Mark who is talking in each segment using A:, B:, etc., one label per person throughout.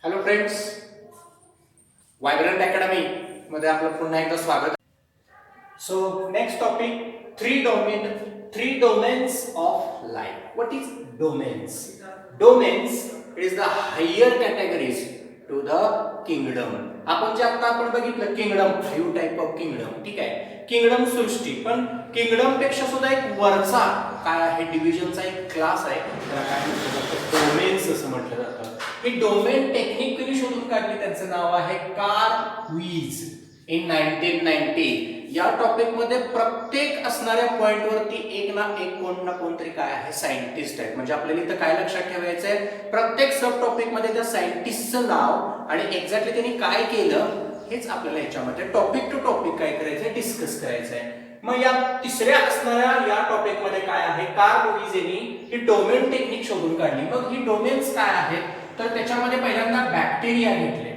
A: Hello friends, vibrant academy मध्ये आपलं पुन्हा एकदा स्वागत. So next topic three domains of life. What is domains? Domains is the higher categories to the kingdom. आपण बघितलं kingdom, 5 type of kingdom. ठीक आहे, किंगडम सृष्टी, पण किंगडम पेक्षा सुद्धा एक वरचा काय आहे, डिव्हिजनचा एक क्लास आहे, त्याला काय म्हटलं जातं, डोमेन्स असं म्हटलं जातं. ही डोमेन टेक्निकली शोधून काढली, त्यांचं नाव आहे कार्ल लुईस इन 1990. या टॉपिक मध्ये प्रत्येक असणाऱ्या पॉइंट वरती एक ना एक कोण ना कोणतरी काय आहे, सायंटिस्ट आहे. म्हणजे आपल्याला इथं काय लक्षात ठेवायचं आहे, प्रत्येक सब टॉपिक मध्ये त्या सायंटिस्टचं नाव आणि एक्झॅक्टली त्यांनी काय केलं हेच आपल्याला याच्यामध्ये टॉपिक टू टॉपिक काय करायचंय, डिस्कस करायचंय. मग या तिसऱ्या असणाऱ्या या टॉपिक मध्ये काय आहे, कार्ल लुईस यांनी ही डोमेन टेक्निक शोधून काढली. मग ही डोमेन्स काय आहेत, तर त्याच्यामध्ये पहिल्यांदा बॅक्टेरिया घेतले,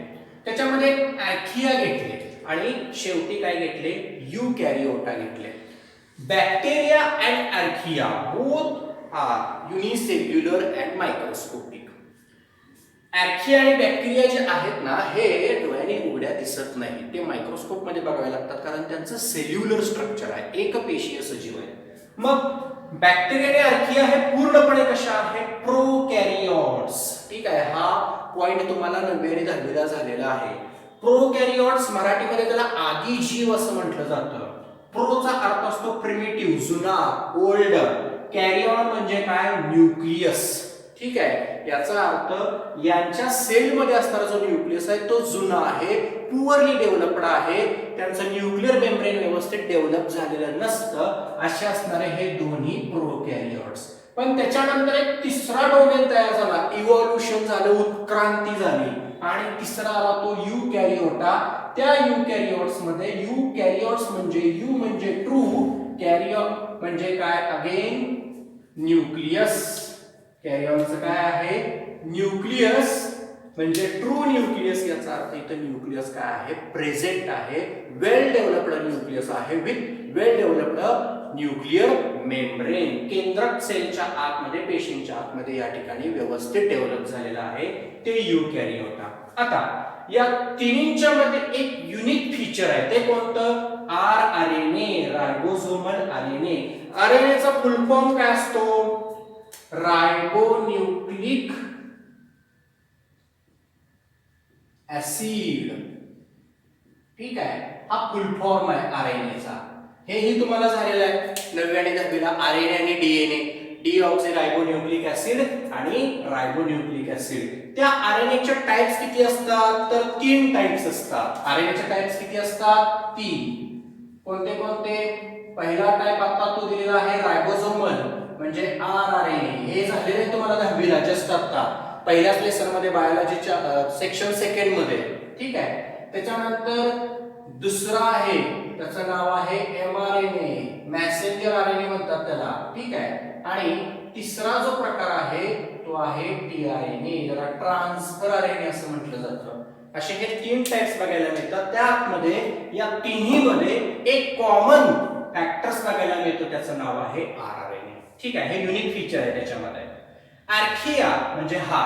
A: त्याच्यामध्ये आर्किया घेतले आणि शेवटी काय घेतले, यूकॅरियोटा घेतले. Bacteria and archaea both are unicellular and microscopic. Archaea आणि बॅक्टेरिया जे आहेत ना, हे डोळ्याने उघड्या दिसत नाही, ते मायक्रोस्कोप मध्ये बघावे लागतात, कारण त्यांचं सेल्युलर स्ट्रक्चर आहे, एकपेशीय सजीव आहे. मग बॅक्टेरिया आणि आर्किया हे पूर्णपणे कशा आहेत, प्रोकॅरियोट्स. ठीक आहे, हा पॉइंट तुम्हाला 9वी आणि 10वीला झालेला आहे. प्रोकॅरियोट्स, मराठीमध्ये त्याला आदिजीव असं म्हटलं जातं. प्रोचा अर्थ असतो प्रिमिटिव्ह, जुना, ओल्ड. कॅरियॉन म्हणजे काय, न्यूक्लियस. ठीक आहे, याचा अर्थ यांच्या सेलमध्ये असणारा जो न्यूक्लियस आहे तो जुना आहे, पुअरली डेव्हलप्ड आहे, त्यांचं न्यूक्लिअर मेम्ब्रेन व्यवस्थित डेव्हलप झालेलं नसतं, असे असणारे हे दोन्ही प्रोकॅरियोट्स. पण त्याच्यानंतर एक तिसरा डोमेन तयार झाला, इव्हॉल्युशन झालं, उत्क्रांती झाली, आणि तिसरा आला तो यूकॅरियोटा. त्या यूकॅरियोट्स मध्ये यूकॅरियोट्स म्हणजे यू म्हणजे ट्रू, कॅरियो म्हणजे काय, अगेन न्यूक्लियस. कॅरियॉनचं काय आहे, न्यूक्लियस म्हणजे ट्रू न्यूक्लियस. याचा अर्थ इथं न्यूक्लियस काय आहे, प्रेझेंट आहे, वेल डेव्हलप्ड न्यूक्लियस आहे with well developed nuclear membrane. केंद्रक सेलच्या आतमध्ये, पेशींच्या आतमध्ये या ठिकाणी व्यवस्थित डेव्हलप झालेला आहे, ते यूकॅरियोटा. आता या तिन्हींच्या मध्ये एक युनिक फीचर आहे, ते कोणतं, आरएनए, रायबोसोमल आरएनए. आरएनएचा फुल फॉर्म काय असतो, रायबोन्यूक्लिक ऍसिड. ठीक आहे, हा फुल फॉर्म आहे आरएनएचा. हेही तुम्हाला झालेलं आहे 9वी आणि 10वीला, आरएनए आणि डीएनए, डीऑक्सिरायबोन्यूक्लिक ऍसिड आणि रायबोन्यूक्लिक ऍसिड. त्या आरएनएच्या टाइप्स किती असतात, तर 3 टाइप्स असतात. आरएनएच्या टाइप्स किती असतात, 3. कोणते कोणते, पहिला टाइप आता तो दिलेला आहे रायबोसोमल म्हणजे आरआरएनए. हे झालेले आहे तुम्हाला 10वीला जस्ट आता पहिल्याच लेसन मध्ये, बायोलॉजीच्या सेक्शन सेकंड मध्ये. ठीक आहे, त्याच्यानंतर दुसरा आहे, त्याचं नाव आहे एमआरएनए, मॅसेंजर आरएनए म्हणतात त्याला. ठीक आहे, आणि तिसरा जो प्रकार आहे तो आहे टीआरएनए, ज्याला ट्रान्सफर आरएनए असं म्हटलं जातं. असे हे 3 टाइप्स बघायला मिळतात. त्यामध्ये या तिन्हीमध्ये एक कॉमन फॅक्टर्स बघायला मिळतो, त्याचं नाव आहे आरआरएनए. ठीक आहे, हे युनिक फीचर आहे त्याच्यामध्ये. आर्किया म्हणजे हा,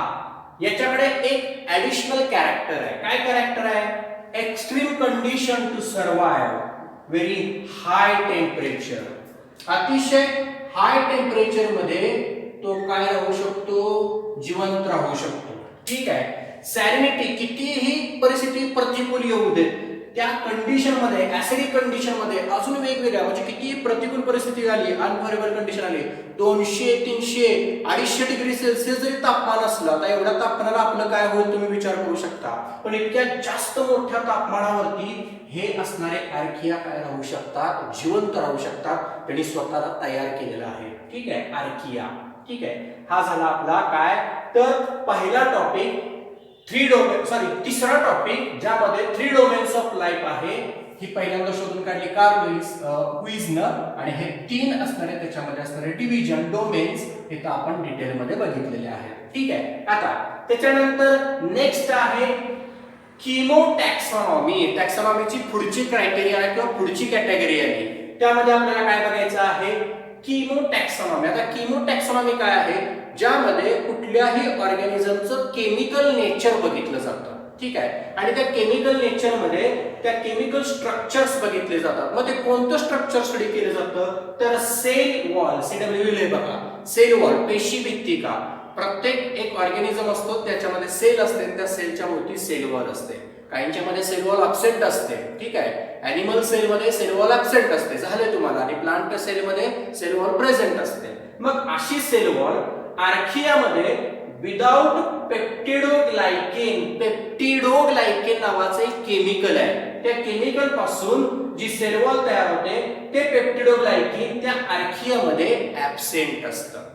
A: याच्याकडे एक ऍडिशनल कॅरेक्टर आहे. काय कॅरेक्टर आहे, extreme condition to survive very high temperature. अतिशय हाय टेम्परेचर मध्ये तो काय राहू शकतो, जिवंत राहू शकतो. ठीक आहे, सॅलिनिटी, कितीही परिस्थिती प्रतिकूल येऊ दे, त्या कंडिशन मध्ये, ऍसिडिक कंडिशन मध्ये, अजून वेगवेगळ्या म्हणजे किती प्रतिकूल परिस्थिती आली, अनफेवरेबल कंडिशन आली, 200, 300, 250 डिग्री सेल्सिअस जरी तापमान असलं, आता एवढ्या तापमानाला आपलं काय होईल तुम्ही विचार करू शकता. पण इतक्या जास्त मोठ्या तापमानावरती हे असणारे आर्किया काय राहू शकतात, जिवंत राहू शकतात. त्यांनी स्वतःला तयार केलेलं आहे. ठीक आहे, आर्किया. ठीक आहे, हा झाला आपला काय, तर पहिला टॉपिक तिसरा टॉपिक ज्यामध्ये 3 डोमेन्स ऑफ लाईफ आहे, ही पहिल्यांदा शोधून काढली कार्ल लुईसनं. आणि हे 3 असणारे, त्याच्यामध्ये असणारे डिव्हिजन डोमेन्स हे तर आपण डिटेल मध्ये बघितलेले आहेत. ठीक आहे, आता त्याच्यानंतर नेक्स्ट आहे कीमोटॅक्सॉनॉमी. टॅक्सॉनॉमीची पुढची क्रायटेरिया किंवा पुढची कॅटेगरी आहे, त्यामध्ये आपल्याला काय बघायचं आहे, कीमोटॅक्सॉनॉमी. आता कीमोटॅक्सॉनॉमी काय आहे, ज्यामध्ये कुठल्याही ऑर्गॅनिझमचं केमिकल नेचर बघितलं जातं. ठीक आहे, आणि त्या केमिकल नेचर मध्ये त्या केमिकल स्ट्रक्चर्स बघितले जातात. मग ते कोणतं स्ट्रक्चर स्टडी केलं जातं, तर सेल वॉल, CW लिहिले बघा, सेल वॉल, पेशी भित्तिका. प्रत्येक एक ऑर्गॅनिझम असतो, त्याच्यामध्ये सेल असते, त्या सेलच्या भोवती सेल वॉल असते. काहींच्या मध्ये सेल वॉल ॲब्सेंट असते. ठीक आहे, ॲनिमल सेल मध्ये सेल वॉल ॲब्सेंट असते, झाले तुम्हाला, आणि प्लांट सेल मध्ये सेल वॉल प्रेझेंट असते. मग अशी सेल वॉल आर्कियामध्ये विदाउट पेप्टिडोग्लायकेन, पेप्टिडोग्लायकेन नावाचे एक केमिकल आहे. त्या केमिकल पासून जी सेल वॉल तयार होते ते पेप्टिडोग्लायकेन त्या आर्कियामध्ये ॲब्सेंट असतं.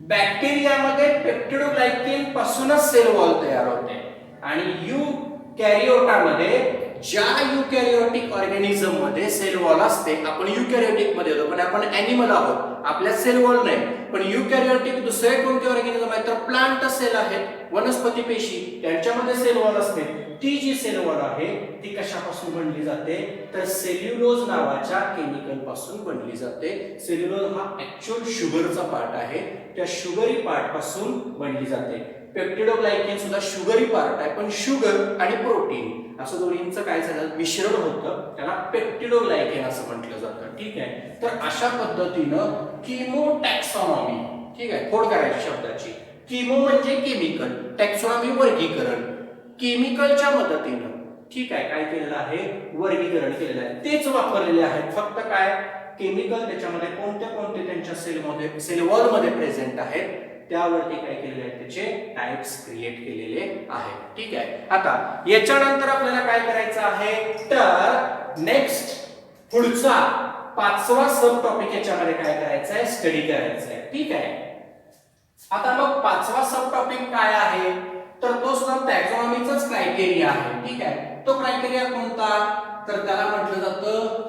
A: बॅक्टेरियामध्ये पेप्टिडोग्लायकेन पासूनच सेल वॉल तयार होते, आणि युकॅरियोटामध्ये, ज्या युकॅरियोटिक ऑर्गॅनिझम मध्ये सेल वॉल असते, आपण युकॅरियोटिक मध्ये होतो पण आपण ॲनिमल आहोत, आपल्यात सेल वॉल नाही, पण युकॅरियोटिक दुसरे कोणते ऑर्गॅनिझम आहेत, तर प्लांट सेल आहेत, वनस्पती पेशी, त्यांच्यामध्ये सेल वॉल असते. ती जी सेल वॉल आहे ती कशापासून बनली जाते, तर सेल्युलोज नावाच्या केमिकल पासून बनली जाते. सेल्युलोज हा ऍक्च्युअल शुगरचा पार्ट आहे, त्या शुगरी पार्ट पासून बनली जाते. पेप्टिडोग्लायकेन सुद्धा शुगरी पार्ट आहे, पण शुगर आणि प्रोटीन असं दोन्हींचं काय झालं, मिश्रण होतं, त्याला पेप्टिडोग्लायकेन असं म्हटलं जातं. ठीक आहे, तर अशा पद्धतीनं कीमोटॅक्सॉनॉमी, ठीक आहे, खोड करायची शब्दाची. कीमो म्हणजे केमिकल, टॅक्सॉनॉमी वर्गीकरण, केमिकलच्या मदतीनं, ठीक आहे, काय केलेलं आहे, वर्गीकरण केलेलं आहे. तेच वापरलेले आहेत, फक्त काय, केमिकल त्याच्यामध्ये कोणते कोणते त्यांच्या सेलमध्ये, सेल वॉल मध्ये प्रेझेंट आहेत, त्यावरती काय केलेले आहेत, त्याचे टाइप्स क्रिएट केलेले आहेत. ठीक आहे, आता याच्यानंतर आपल्याला काय करायचं आहे, तर नेक्स्ट पुढचा 5वा सब टॉपिक याच्यामध्ये काय करायचं आहे, स्टडी करायचं आहे. ठीक आहे, आता मग 5वा सब टॉपिक काय आहे, तर तो सुद्धा टॅक्सॉनॉमीचाच क्रायटेरिया आहे. ठीक आहे, तो क्रायटेरिया कोणता, तर त्याला म्हटलं जातं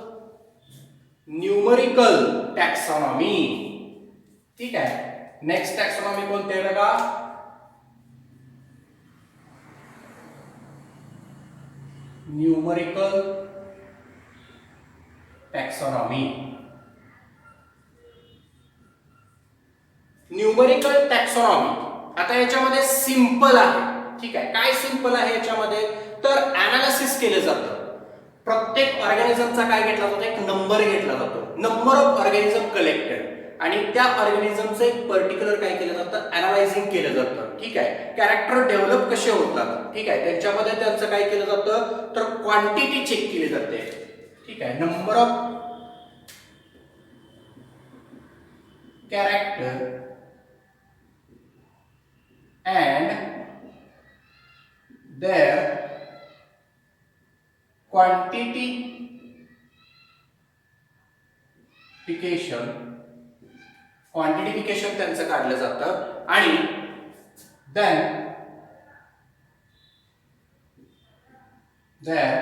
A: न्यूमरिकल टॅक्सॉनॉमी. ठीक आहे, नेक्स्ट टॅक्सॉनॉमी कोणते आहे बघा, न्यूमरिकल टॅक्सॉनॉमी. न्यूमरिकल टॅक्सॉनॉमी आता याच्यामध्ये सिंपल आहे. ठीक आहे, काय सिंपल आहे याच्यामध्ये, तर ऍनालिसिस केलं जातं. प्रत्येक ऑर्गॅनिझमचा काय घेतला जातो, एक नंबर घेतला जातो, नंबर ऑफ ऑर्गॅनिझम कलेक्टेड, आणि त्या ऑर्गॅनिझमचं एक पर्टिक्युलर काय केलं जातं, अनालायझिंग केलं जातं. ठीक आहे, कॅरेक्टर डेव्हलप कसे होतात, ठीक आहे, त्यांच्यामध्ये त्यांचं काय केलं जातं, तर क्वांटिटी चेक केली जाते. ठीक आहे, number of character and their quantification त्यांचं काढलं जातं, आणि then their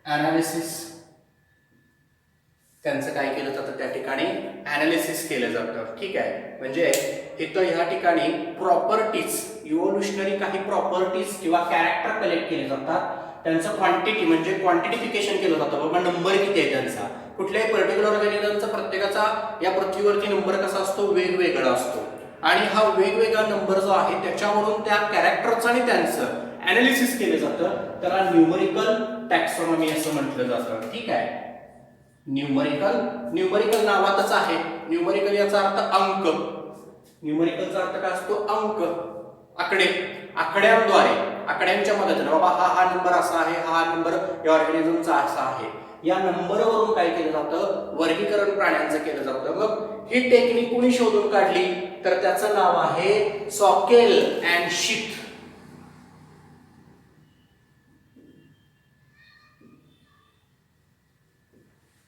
A: analysis त्यांचं काय केलं जातं, त्या ठिकाणी ॲनालिसिस केलं जातं. ठीक आहे, म्हणजे इथं ह्या ठिकाणी प्रॉपर्टीज, इव्होल्युशनरी काही प्रॉपर्टीज किंवा कॅरेक्टर कलेक्ट केले जातात, त्यांचं क्वांटिटी म्हणजे क्वांटिफिकेशन केलं जातं, बाबा नंबर किती आहे त्यांचा, कुठल्याही पर्टिक्युलर ऑर्गॅनिझमचा प्रत्येकाचा या पृथ्वीवरती नंबर कसा असतो, वेगवेगळा असतो, आणि हा वेगवेगळा नंबर जो आहे त्याच्यावरून त्या कॅरेक्टरचं आणि त्यांचं ॲनालिसिस केलं जातं, त्याला न्यूमरिकल टॅक्सॉनॉमी असं म्हटलं जातं. ठीक आहे, न्यूमरिकल नावातच आहे, न्यूमरिकल याचा अर्थ अंक, न्यूमरिकलचा अर्थ काय असतो, अंक, आकडे, आकड्यांद्वारे, आकड्यांच्या मदतीने, बाबा हा नंबर असा आहे, हा नंबर या ऑर्गॅनिझमचा असा आहे, या नंबरवरून काय केलं जातं, वर्गीकरण प्राण्यांचं केलं जातं. मग ही टेक्निक कोणी शोधून काढली, तर त्याचं नाव आहे सॉकेल अँड शीथ.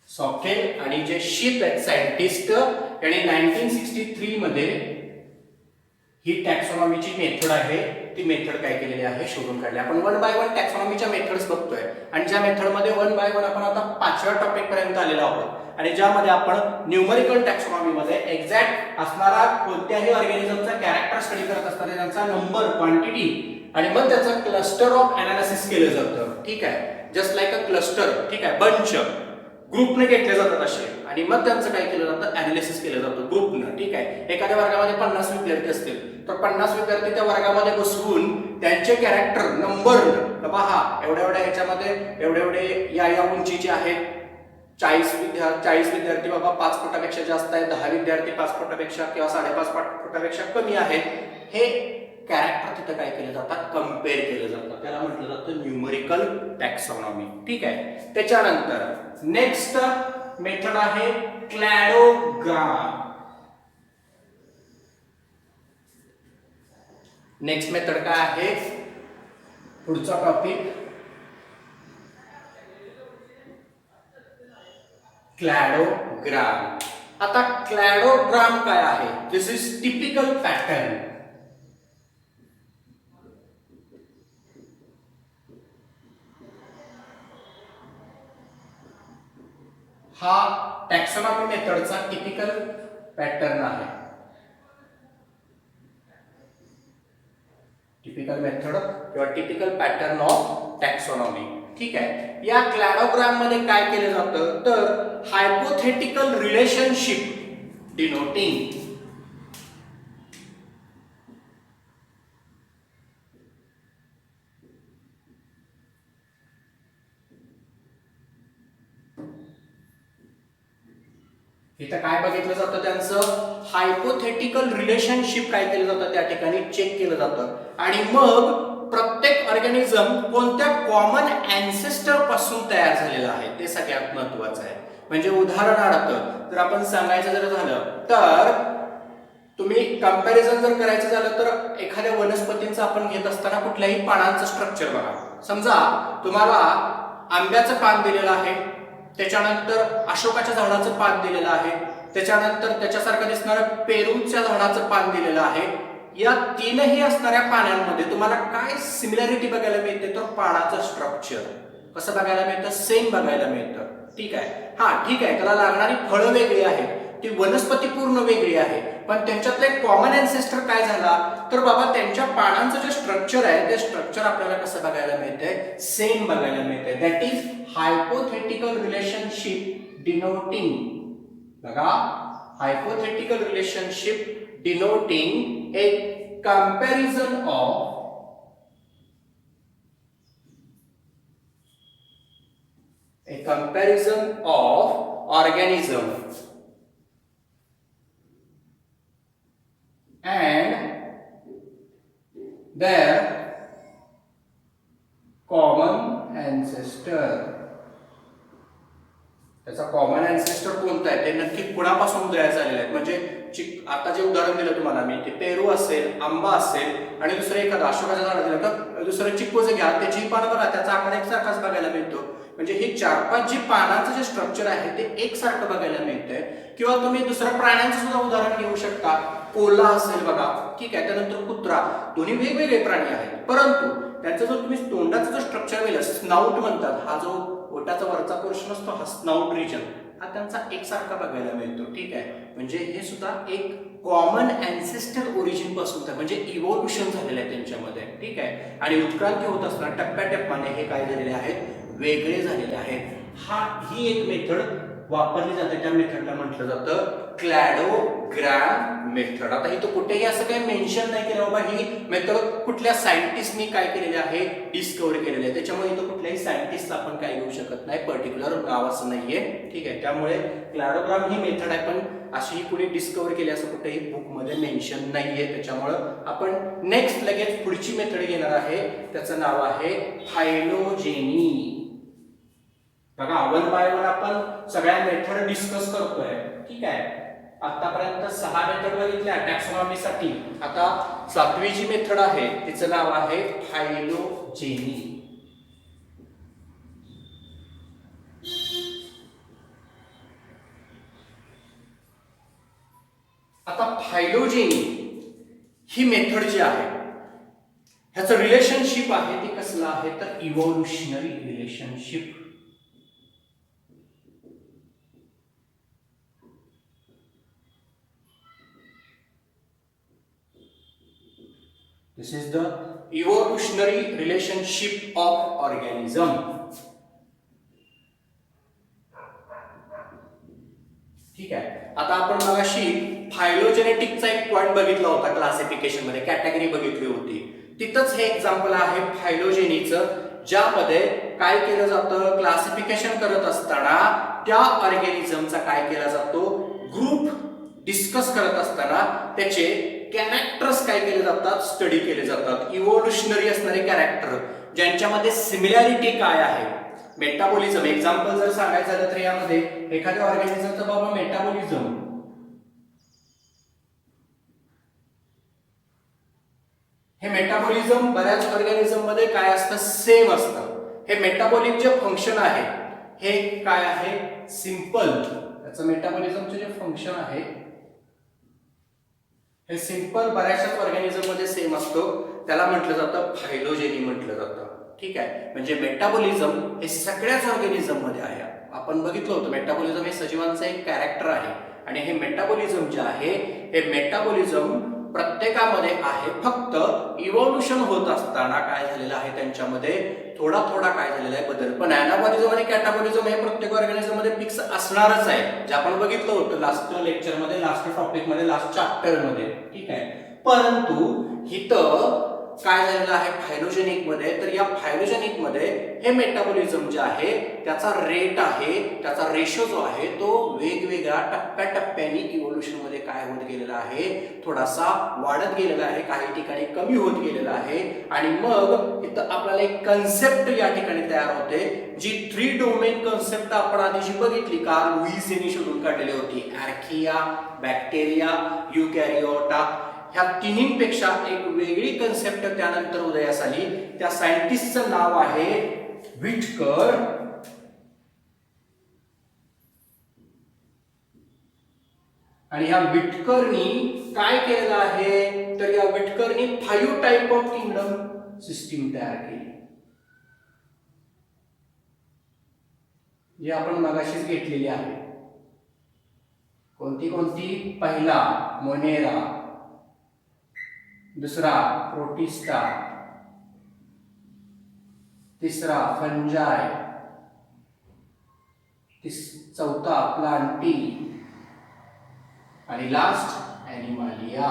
A: सॉकेल आणि जे शीथ आहेत सायंटिस्ट, यांनी 1963 मध्ये ही टॅक्सॉनॉमीची मेथड आहे, ती मेथड काय केलेली आहे, शोधून काढली. आपण 1 बाय 1 टॅक्सॉनॉमीच्या मेथड्स बघतोय, आणि ज्या मेथडमध्ये 1 बाय 1 आपण आता 5व्या टॉपिक पर्यंत आलेलो आहोत, आणि ज्यामध्ये आपण न्यूमरिकल टॅक्सॉनॉमी मध्ये एक्झॅक्ट असणारा कोणत्याही ऑर्गॅनिझमचा कॅरेक्टर स्टडी करत असताना त्यांचा नंबर, क्वांटिटी, आणि मग त्याचं क्लस्टर ऑफ अनालिसिस केलं जातं. ठीक आहे, जस्ट लाईक अ क्लस्टर. ठीक आहे, बंच ग्रुपने घेतले जातात असे, आणि मग त्यांचं काय केलं जातं, अनालिसिस केलं जातं ग्रुपनं. ठीक आहे, एखाद्या वर्गामध्ये 50 विद्यार्थी असतील तर 50 विद्यार्थी त्या वर्गामध्ये बसवून त्यांचे कॅरेक्टर नंबर पहा, एवढ्या एवढ्या ह्याच्यामध्ये एवढे एवढे या उंचीचे आहेत, 40 विद्यार्थी बाबा 5 फुटापेक्षा जास्त आहेत, 10 विद्यार्थी 5 फुटापेक्षा किंवा 5.5 फुटापेक्षा कमी आहेत, हे कॅरेक्टर तिथं काय केलं जातात, कम्पेअर केलं जातं. त्याला म्हटलं जातं न्यूमरिकल टॅक्सॉनॉमी. ठीक आहे, त्याच्यानंतर नेक्स्ट मेथड आहे क्लॅडोग्राम. नेक्स्ट मेथड काय आहे, पुढचा टॉपिक क्लॅडोग्राम. आता क्लॅडोग्राम काय आहे, दिस इज टिपिकल पॅटर्न. हा टॅक्सॉनॉमी मेथडचा टिपिकल पॅटर्न आहे. टिपिकल मेथड किंवा टिपिकल पॅटर्न ऑफ टॅक्सॉनॉमी. ठीक आहे, या क्लॅडोग्राम मध्ये काय केलं जातं, तर हायपोथेटिकल रिलेशनशिप डिनोटिंग इथं काय बघितलं जातं, त्यांचं हायपोथेटिकल रिलेशनशिप काय केलं जातं, त्या ठिकाणी चेक केलं जातं, आणि मग प्रत्येक ऑर्गॅनिझम कोणत्या कॉमन अँसेस्टर पासून तयार झालेला आहे ते सगळ्यात महत्त्वाचं आहे. म्हणजे उदाहरणार्थ जर आपण सांगायचं जर झालं तर तुम्ही कंपॅरिझन जर करायचं झालं तर एखाद्या वनस्पतींचं आपण घेत असताना कुठल्याही पानांचं स्ट्रक्चर बघा. समजा तुम्हाला आंब्याचं पान दिलेलं आहे, त्याच्यानंतर अशोकाच्या झाडाचं पान दिलेलं आहे, त्याच्यानंतर त्याच्यासारखं दिसणारं पेरूच्या झाडाचं पान दिलेलं आहे. या तीनही असणाऱ्या पानांमध्ये तुम्हाला काय सिमिलॅरिटी बघायला मिळते, तर पानाचं स्ट्रक्चर कसं बघायला मिळतं, सेम बघायला मिळतं. ठीक आहे, हा ठीक आहे, त्याला लागणारी फळं वेगळी आहे, ती वनस्पती पूर्ण वेगळी आहे, पण त्यांच्यातलं एक कॉमन अँसेस्टर काय झाला, तर बाबा त्यांच्या पानांचं जे स्ट्रक्चर आहे ते स्ट्रक्चर आपल्याला कसं बघायला मिळतंय, सेम बघायला मिळतंय. That is hypothetical relationship denoting. बघा, hypothetical relationship denoting a comparison of organism and their common ancestor. त्याचा कॉमन अँसेस्टर कोणता आहे, ते नक्की कुणापासून उदयास आलेले आहेत. म्हणजे आता जे उदाहरण दिलं तुम्हाला मी, ते पेरू असेल, आंबा असेल, आणि दुसरं एखादं अशोकाचं झाड दिलं तर दुसरं चिक्कूचं घ्या, त्याची पानं बघा, त्याचा आकार एकसारखाच बघायला मिळतो. म्हणजे हे 4-5 जे पानांचं जे स्ट्रक्चर आहे ते एकसारखं बघायला मिळतंय. किंवा तुम्ही दुसऱ्या प्राण्यांचं सुद्धा उदाहरण घेऊ शकता, कोल्हा असेल बघा, ठीक आहे, त्यानंतर कुत्रा, दोन्ही वेगवेगळे प्राणी आहेत, परंतु त्यांचा जो तुम्ही तोंडाचा जो स्ट्रक्चर वेल स्नाउट म्हणतात, हा जो ओटाचा वरचा पोर्शन असतो, हा स्नाउट रिजन, हा त्यांचा एकसारखा बघायला मिळतो. ठीक आहे, म्हणजे हे सुद्धा एक कॉमन अँसेस्टर ओरिजिन पासून आहे, म्हणजे इव्होल्युशन झालेलं आहे त्यांच्यामध्ये. ठीक आहे, आणि उत्क्रांती होत असताना टप्प्याटप्प्याने हे काय झालेले आहेत, वेगळे झालेले आहेत. ही एक मेथड वापरली जाते, त्या मेथडला म्हटलं जातं क्लॅडोग्राम मेथड. आता इथं कुठेही असं काही मेन्शन नाही केलं बाबा ही मेथड कुठल्या सायंटिस्टनी काय केलेले आहे, डिस्कव्हर केलेले आहे, त्याच्यामुळे इथं कुठल्याही सायंटिस्टला आपण काय घेऊ शकत नाही, पर्टिक्युलर नाव असं नाहीये. ठीक आहे, त्यामुळे क्लॅडोग्राम ही मेथड आहे, पण अशी कुणी डिस्कव्हर केली असं कुठेही बुकमध्ये मेन्शन नाहीये. त्याच्यामुळं आपण नेक्स्ट लगेच पुढची मेथड घेणार आहे, त्याचं नाव आहे फायलोजेनी. बघा, 1 बाय 1 आपण सगळ्या मेथड डिस्कस करतोय. ठीक आहे, आतापर्यंत 6 मेथड बघितल्या टॅक्सॉनॉमीसाठी. आता 7वी जी मेथड आहे तिचं नाव आहे फायलोजेनी. आता फायलोजेनी ही मेथड जी आहे ह्याचं रिलेशनशिप आहे ते कसलं आहे, तर evolutionary relationship. This is the evolutionary relationship of organism. सिमिलॅरिटीचा एक पॉइंट बघितला होता क्लासिफिकेशन मध्ये, कॅटेगरी बघितली होती. तिथंच हे एक्झाम्पल आहे फायलोजेनीचं, ज्यामध्ये काय केलं जातं, क्लासिफिकेशन करत असताना त्या ऑर्गॅनिझमचा काय केला जातो, ग्रुप डिस्कस करत असताना त्याचे कॅरेक्टर्स काय केले जातात, स्टडी केले जातात. इव्होल्युशनरी असणारे कॅरेक्टर ज्यांच्यामध्ये सिमिलॅरिटी काय आहे. मेटाबॉलिझम एक्झाम्पल जर सांगायचं झालं तर यामध्ये एखाद्या ऑर्गॅनिझमचं बाबा मेटाबॉलिझम, हे मेटाबॉलिझम बऱ्याच ऑर्गॅनिझम मध्ये काय असतं, सेम असतं. हे मेटाबॉलिक जे फंक्शन आहे हे काय आहे, सिंपल. त्याचं मेटाबॉलिझमचे जे फंक्शन आहे हे सिंपल बऱ्याचशाच ऑर्गॅनिझम मध्ये सेम असतो. त्याला म्हटलं जातं फायलोजेनी म्हटलं जातं. ठीक आहे, म्हणजे मेटाबॉलिझम हे सगळ्याच ऑर्गॅनिझम मध्ये आहे. आपण बघितलं होतं मेटाबॉलिझम हे सजीवांचं एक कॅरेक्टर आहे आणि हे मेटाबॉलिझम जे आहे हे मेटाबॉलिझम प्रत्येकामध्ये आहे. फक्त इव्होल्युशन होत असताना काय झालेलं आहे, त्यांच्यामध्ये थोडा थोडा काय झालेला आहे, बदल. पण ॲनाबॉलिझम आणि कॅटाबॉलिझम हे प्रत्येक ऑर्गॅनिझम मध्ये फिक्स असणारच आहे, जे आपण बघितलं होतं लास्ट लेक्चर मध्ये, लास्ट टॉपिक मध्ये, लास्ट चॅप्टर मध्ये. ठीक आहे, परंतु इथं काय झालेलं आहे फायलोजेनिक मध्ये, तर या फायलोजेनिक मध्ये हे मेटाबॉलिझम जे आहे त्याचा रेट आहे, त्याचा रेशो जो आहे तो वेगवेगळ्या टप्प्याटप्प्याने इव्होल्युशन मध्ये काय होत गेलेला आहे, थोडासा वाढत गेलेला आहे, काही ठिकाणी कमी होत गेलेला आहे. आणि मग इथं आपल्याला एक कन्सेप्ट या ठिकाणी तयार होते, जी 3 डोमेन कन्सेप्ट आपण आधी जी बघितली, कार्ल लुईस यांनी शोधून काढलेली होती. आर्किया, बॅक्टेरिया, युकॅरियोटा, ह्या तिन्हींपेक्षा एक वेगळी कन्सेप्ट त्यानंतर उदयास आली. त्या सायंटिस्टचं नाव आहे व्हिटकर. आणि ह्या व्हिटकरनी काय केलेलं आहे, तर या व्हिटकरनी 5 टाइप ऑफ किंगडम सिस्टीम तयार केली, जी आपण मगाशीच घेतलेली आहे. कोणती कोणती, पहिला मोनेरा, दुसरा प्रोटिस्टा, तिसरा फंजाय, चौथा प्लांटी आणि लास्ट ॲनिमालिया.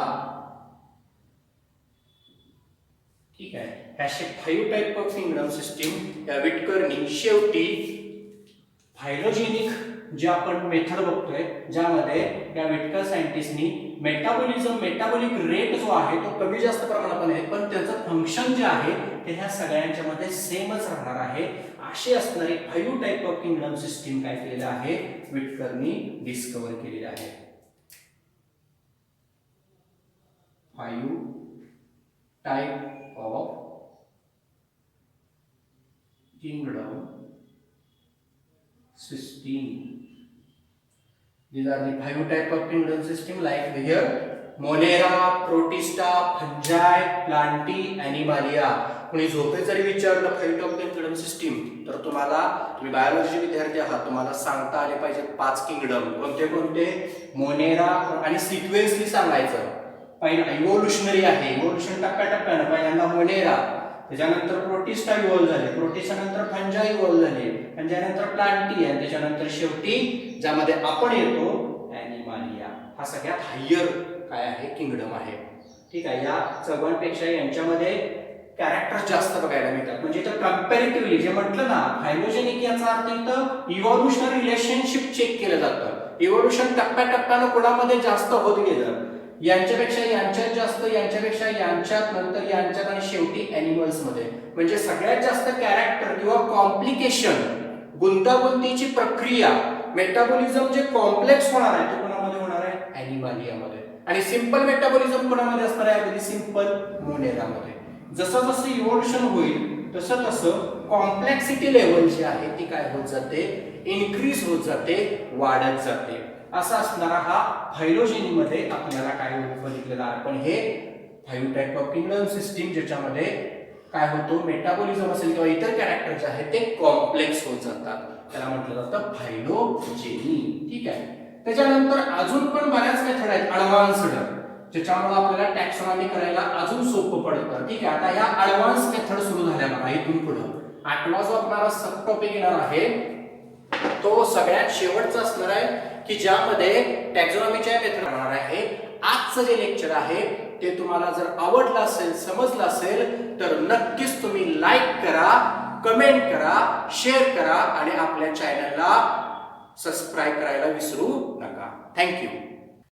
A: ठीक आहे, असे 5 टाइप ऑफ किंगडम सिस्टीम या व्हिटकरनी शेवटी फायलोजेनिक जे आपण मेथड बघतोय, ज्यामध्ये या व्हिटकर सायंटिस्टनी मेटाबॉलिक रेट जो आहे तो कमी जास्त प्रमाणात आहे, पण त्याचं फंक्शन जे आहे ते ह्या सगळ्यांच्या मध्ये सेमच राहणार आहे, अशी असणारी 5 टाइप ऑफ किंगडम सिस्टीम काय केलेलं आहे, व्हिटकरनी डिस्कवर केलेलं आहे. 5 type of kingdom system. These are the 5 type of kingdom system, like here Monera, Protista, Fungi, Plantae, Animalia. कोणी झोपे जरी विचारलं 5 टाइप ऑफ किंगडम सिस्टीम, तर तुम्ही बायोलॉजी विद्यार्थी आहात, तुम्हाला सांगता आले पाहिजे 5 किंगडम. कोणते कोणते, मोनेरा, आणि सिक्वेन्सली सांगायचं. पहिला इव्होल्युशनरी आहे, इव्होल्युशन टप्प्याटप्प्यानं, पहिल्यांदा मोनेरा, त्याच्यानंतर प्रोटिस्टा इव्हॉल्व झाले, प्रोटिस्टा नंतर फंजा इव्हॉल्व झाले, फंजानंतर प्लांटी, आणि त्याच्यानंतर शेवटी ज्यामध्ये आपण येतो ॲनिमालिया. हा सगळ्यात हायर काय आहे, किंगडम आहे. ठीक आहे, या चौघांपेक्षा यांच्यामध्ये कॅरेक्टर जास्त बघायला मिळतात. म्हणजे इथं कंपॅरेटिव्हली जे म्हटलं ना फायलोजेनिक, याचा अर्थ इथं इव्होल्युशनरी रिलेशनशिप चेक केलं जातं. इव्होल्युशन टप्प्याटप्प्यानं कोणामध्ये जास्त होत गेलं, यांच्यापेक्षा यांच्यात जास्त, यांच्यापेक्षा यांच्यात, नंतर यांच्यात, आणि शेवटी ॲनिमल्स मध्ये. म्हणजे सगळ्यात जास्त कॅरेक्टर किंवा कॉम्प्लिकेशन, गुंतागुंतीची प्रक्रिया, मेटाबॉलिझम जे कॉम्प्लेक्स होणार आहे ते कोणामध्ये होणार आहे, ॲनिमालियामध्ये. आणि सिंपल मेटाबॉलिझम कोणामध्ये असणार आहे, अगदी सिंपल मोनेरामध्ये. जसं जसं इव्होल्युशन होईल तसं तसं कॉम्प्लेक्सिटी लेवल जी आहे ती काय होत जाते, इन्क्रीज होत जाते, वाढत जाते. असा असणारा हा फायलोजेनी मध्ये आपल्याला काय बघितलेला आहे. पण हे 5 टाइप ऑफ किंगडम सिस्टीम, ज्याच्यामध्ये काय होतो, मेटाबॉलिझम असेल किंवा इतर कॅरेक्टर जे आहेत ते कॉम्प्लेक्स होत जातात, त्याला म्हटलं जातं फायलोजेनी. ठीक आहे, त्याच्यानंतर अजून पण बऱ्याच मेथड आहेत ॲडव्हान्स्ड, ज्याच्यामुळे आपल्याला टॅक्सॉनॉमी करायला अजून सोपं पडतं. ठीक आहे, आता या ॲडव्हान्स मेथड सुरू झाल्या बघा. इथून पुढे 8वा जो आपला सब टॉपिक येणार आहे तो सगळ्यात शेवटचा असणार आहे, की ज्यामध्ये टॅक्सॉनॉमीच्या मेथड राहणार आहे आजचं जे लेक्चर आहे ते तुम्हाला जर आवडलं असेल, समजलं असेल तर नक्कीच तुम्ही लाईक करा, कमेंट करा, शेअर करा आणि आपल्या चॅनलला सबस्क्राईब करायला विसरू नका. थँक्यू.